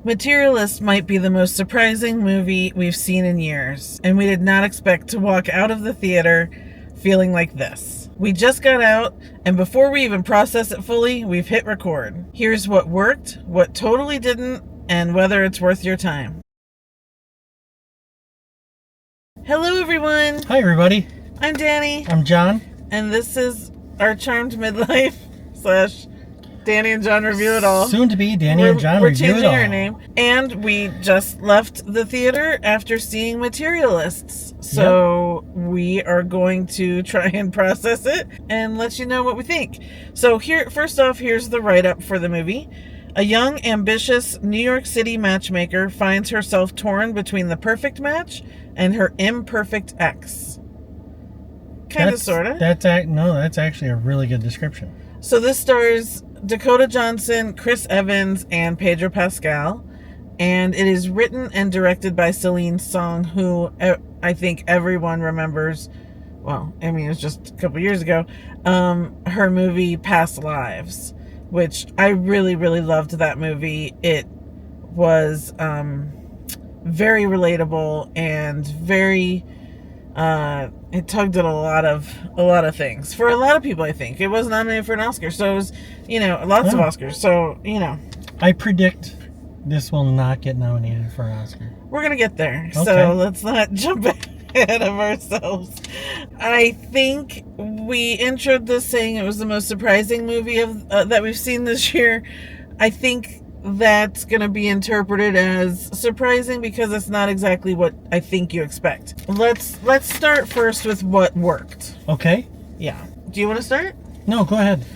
Materialists might be the most surprising movie we've seen in years, and we did not expect to walk out of the theater feeling like this. We just got out, and before we even process it fully, we've hit record. Here's what worked, what totally didn't, and whether it's worth your time. Hello, everyone. Hi, everybody. I'm Dhani. I'm John. And this is our Charmed Midlife / Dhani and John Review It All. Soon to be Dhani and John Review It All. We're changing our name. And we just left the theater after seeing Materialists. So we are going to try and process it and let you know what we think. So first off, here's the write-up for the movie. A young, ambitious New York City matchmaker finds herself torn between the perfect match and her imperfect ex. Kind of, sort of. That's actually a really good description. So this stars Dakota Johnson, Chris Evans, and Pedro Pascal. And it is written and directed by Celine Song, who I think everyone remembers. Well, I mean, it was just a couple years ago. Her movie Past Lives, which I really, really loved that movie. It was very relatable and very... it tugged at a lot of things for a lot of people. I think it was nominated for an Oscar, so it was, lots of Oscars. So I predict this will not get nominated for an Oscar. We're gonna get there, okay. So let's not jump ahead of ourselves. I think we introed this saying it was the most surprising movie that we've seen this year. I think that's going to be interpreted as surprising because it's not exactly what I think you expect. Let's start first with what worked. Okay. Yeah. Do you want to start? No, go ahead.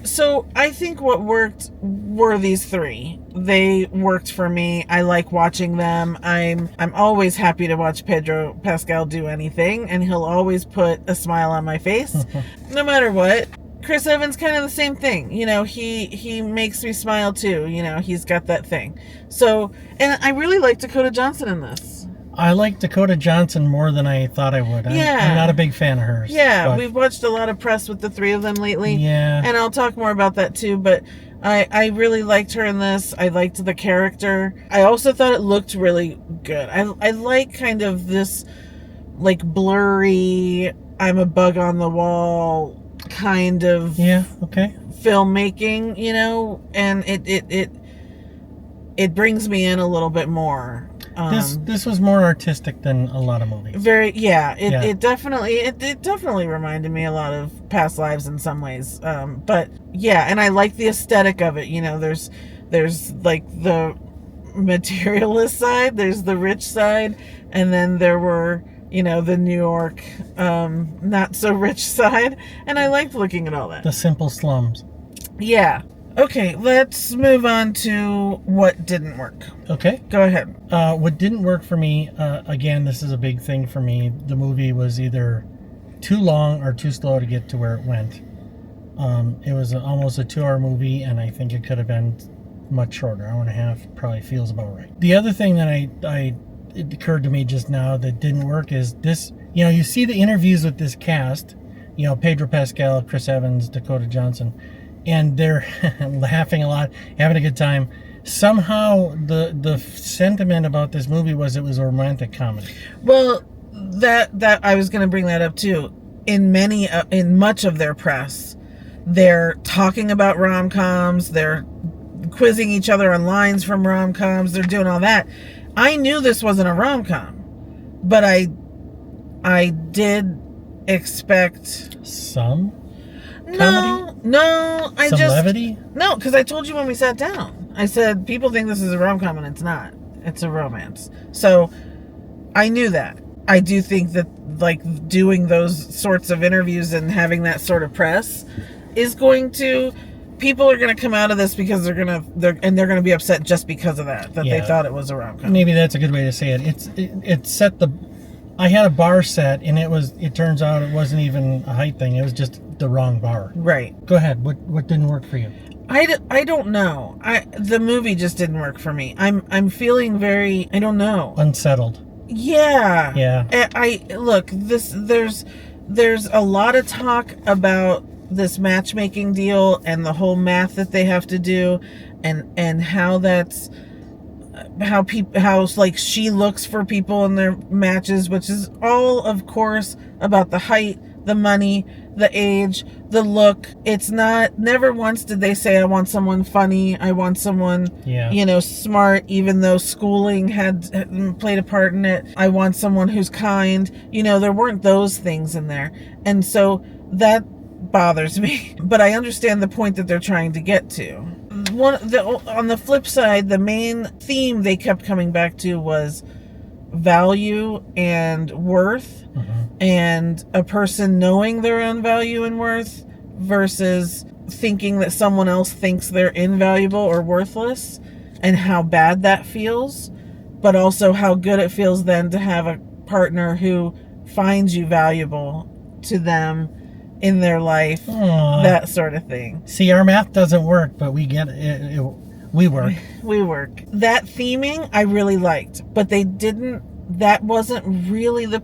So I think what worked were these three. They worked for me. I like watching them. I'm always happy to watch Pedro Pascal do anything, and he'll always put a smile on my face, no matter what. Chris Evans, kind of the same thing. He makes me smile too. He's got that thing. So, and I really like Dakota Johnson in this. I like Dakota Johnson more than I thought I would. I'm not a big fan of hers. Yeah, we've watched a lot of press with the three of them lately. Yeah. And I'll talk more about that too, but I really liked her in this. I liked the character. I also thought it looked really good. I like kind of this, like, blurry, I'm a bug on the wall kind of filmmaking, and it brings me in a little bit more. This was more artistic than a lot of movies. It definitely reminded me a lot of Past Lives in some ways. But yeah, and I like the aesthetic of it. There's like the materialist side, there's the rich side, and then there were the New York, not so rich side. And I liked looking at all that. The simple slums. Yeah. Okay, let's move on to what didn't work. Okay. Go ahead. What didn't work for me, again, this is a big thing for me. The movie was either too long or too slow to get to where it went. It was almost a 2-hour movie, and I think it could have been much shorter. 1.5 hours probably feels about right. The other thing that it occurred to me just now that didn't work is this, you see the interviews with this cast, Pedro Pascal, Chris Evans, Dakota Johnson, and they're laughing a lot, having a good time. Somehow the sentiment about this movie was it was a romantic comedy. Well, that I was going to bring that up too. In much of their press, they're talking about rom-coms, they're quizzing each other on lines from rom-coms, they're doing all that. I knew this wasn't a rom-com, but I did expect some comedy? No, some levity? No, because I told you when we sat down. I said people think this is a rom-com and it's not. It's a romance. So I knew that. I do think that like doing those sorts of interviews and having that sort of press is going to... People are going to come out of this because they're going to be upset just because of that they thought it was a rom-com. Maybe that's a good way to say it. It set the... I had a bar set, and it turns out it wasn't even a height thing. It was just the wrong bar. Right. Go ahead. What didn't work for you? I don't know. The movie just didn't work for me. I'm feeling very... I don't know. Unsettled. Yeah. Yeah. Look, there's a lot of talk about this matchmaking deal and the whole math that they have to do and how that's how like she looks for people in their matches, which is all, of course, about the height, the money, the age, the look. It's not, never once did they say, I want someone funny, I want someone, smart, even though schooling had played a part in it. I want someone who's kind. There weren't those things in there. And so that bothers me. But I understand the point that they're trying to get to. On the flip side, the main theme they kept coming back to was value and worth. And a person knowing their own value and worth versus thinking that someone else thinks they're invaluable or worthless, and how bad that feels, but also how good it feels then to have a partner who finds you valuable to them in their life. Aww. That sort of thing. See, our math doesn't work, but we get it. We work. We work. That theming I really liked, but that wasn't really the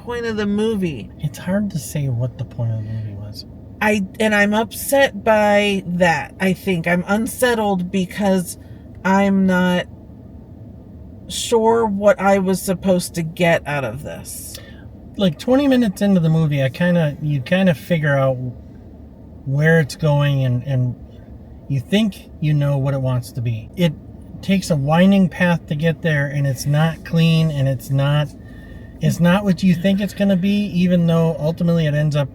point of the movie. It's hard to say what the point of the movie was. I'm upset by that. I think I'm unsettled because I'm not sure what I was supposed to get out of this. Like 20 minutes into the movie, you kind of figure out where it's going, and you think you know what it wants to be. It takes a winding path to get there, and it's not clean, and it's not what you think it's going to be, even though ultimately it ends up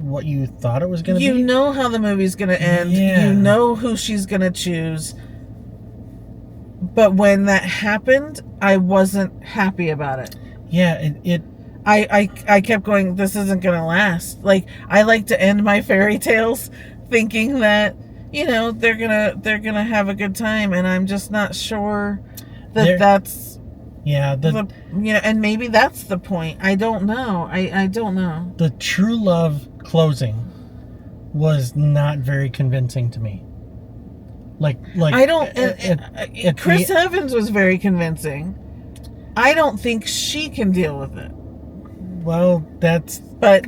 what you thought it was going to be. You know how the movie's going to end. Yeah. You know who she's going to choose. But when that happened, I wasn't happy about it. Yeah, I kept going, this isn't going to last. Like, I like to end my fairy tales thinking that, they're going to have a good time, and I'm just not sure that that's... Yeah, and maybe that's the point. I don't know. I don't know. The true love closing was not very convincing to me. Like I don't. Chris Evans was very convincing. I don't think she can deal with it. Well, But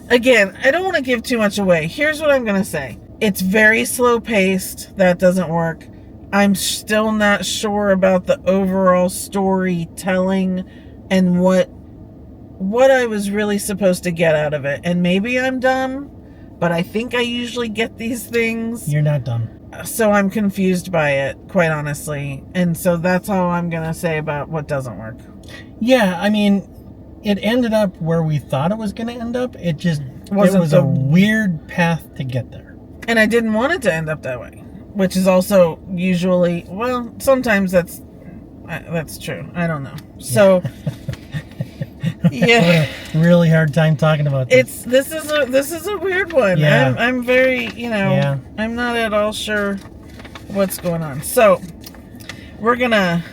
again, I don't want to give too much away. Here's what I'm going to say. It's very slow paced. That doesn't work. I'm still not sure about the overall storytelling and what I was really supposed to get out of it. And maybe I'm dumb, but I think I usually get these things. You're not dumb. So I'm confused by it, quite honestly. And so that's all I'm going to say about what doesn't work. Yeah, I mean, it ended up where we thought it was going to end up. It was a weird path to get there. And I didn't want it to end up that way. Which is also usually, well, sometimes that's true. I don't know. So, yeah, really hard time talking about this. This is a weird one. Yeah. I'm very, I'm not at all sure what's going on. So, we're gonna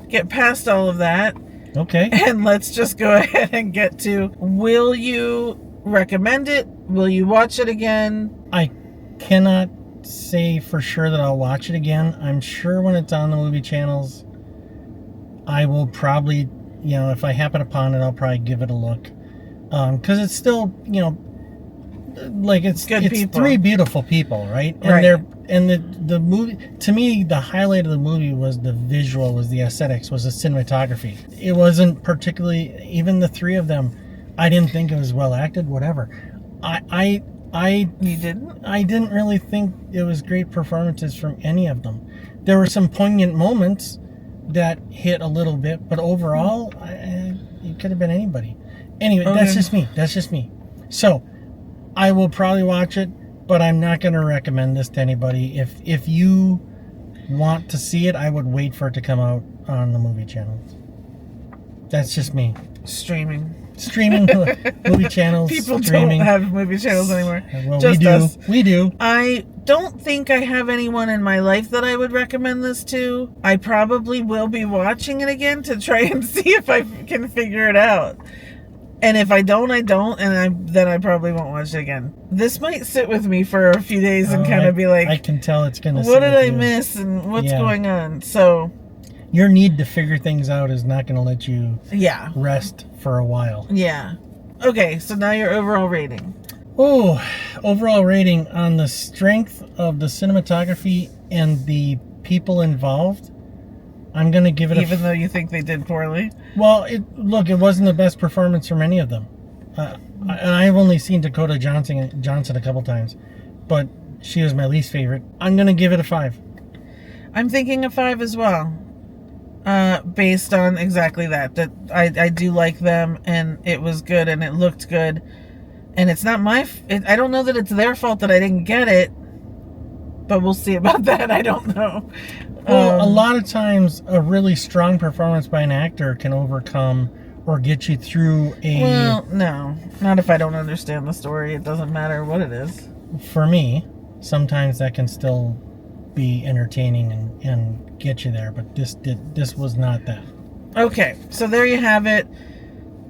get past all of that. Okay. And let's just go ahead and get to, will you recommend it? Will you watch it again? I cannot say for sure that I'll watch it again. I'm sure when it's on the movie channels, I will probably, if I happen upon it, I'll probably give it a look. Because it's still, like it's three beautiful people, right? And the movie, to me, the highlight of the movie was the visual, was the aesthetics, was the cinematography. It wasn't particularly, even the three of them, I didn't think it was well acted, whatever. You didn't? I didn't really think it was great performances from any of them. There were some poignant moments that hit a little bit, but overall, it could have been anybody. Anyway, okay. That's just me. So, I will probably watch it, but I'm not going to recommend this to anybody. If you want to see it, I would wait for it to come out on the movie channel. That's just me. Streaming movie channels. People streaming. Don't have movie channels anymore. Well, just we do. Us. We do. I don't think I have anyone in my life that I would recommend this to. I probably will be watching it again to try and see if I can figure it out. And if I don't, I don't, and then I probably won't watch it again. This might sit with me for a few days and kind of be like, I can tell it's going to. What did I miss and what's going on? So. Your need to figure things out is not going to let you rest for a while. Yeah. Okay, so now your overall rating. Oh, overall rating on the strength of the cinematography and the people involved, I'm going to give it even though you think they did poorly. Well, it wasn't the best performance from any of them. And I've only seen Dakota Johnson a couple times, but she was my least favorite. I'm going to give it a 5. I'm thinking a 5 as well. Based on exactly that I do like them, and it was good, and it looked good, and it's not I don't know that it's their fault that I didn't get it, but we'll see about that. I don't know. Well, a lot of times a really strong performance by an actor can overcome or get you through a... Well, no. Not if I don't understand the story. It doesn't matter what it is. For me, sometimes that can still be entertaining and get you there, but this was not that. Okay, so there you have it.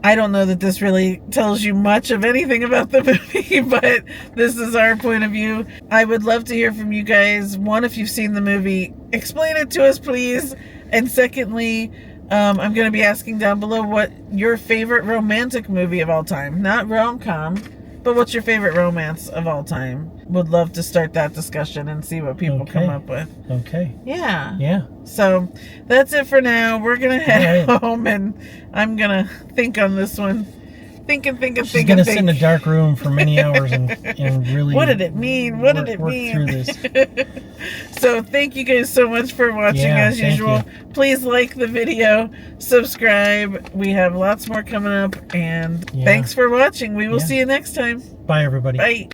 I don't know that this really tells you much of anything about the movie, but this is our point of view. I would love to hear from you guys. One, if you've seen the movie, explain it to us, please. And secondly, I'm going to be asking down below what your favorite romantic movie of all time, not rom-com, but what's your favorite romance of all time? Would love to start that discussion and see what people come up with. Okay. Yeah. Yeah. So that's it for now. We're going to head home, and I'm going to think on this one. She's going to sit in a dark room for many hours and really... What did it mean? What did it mean? Work through this. So thank you guys so much for watching as usual. Please like the video, subscribe. We have lots more coming up, and thanks for watching. We will see you next time. Bye, everybody. Bye.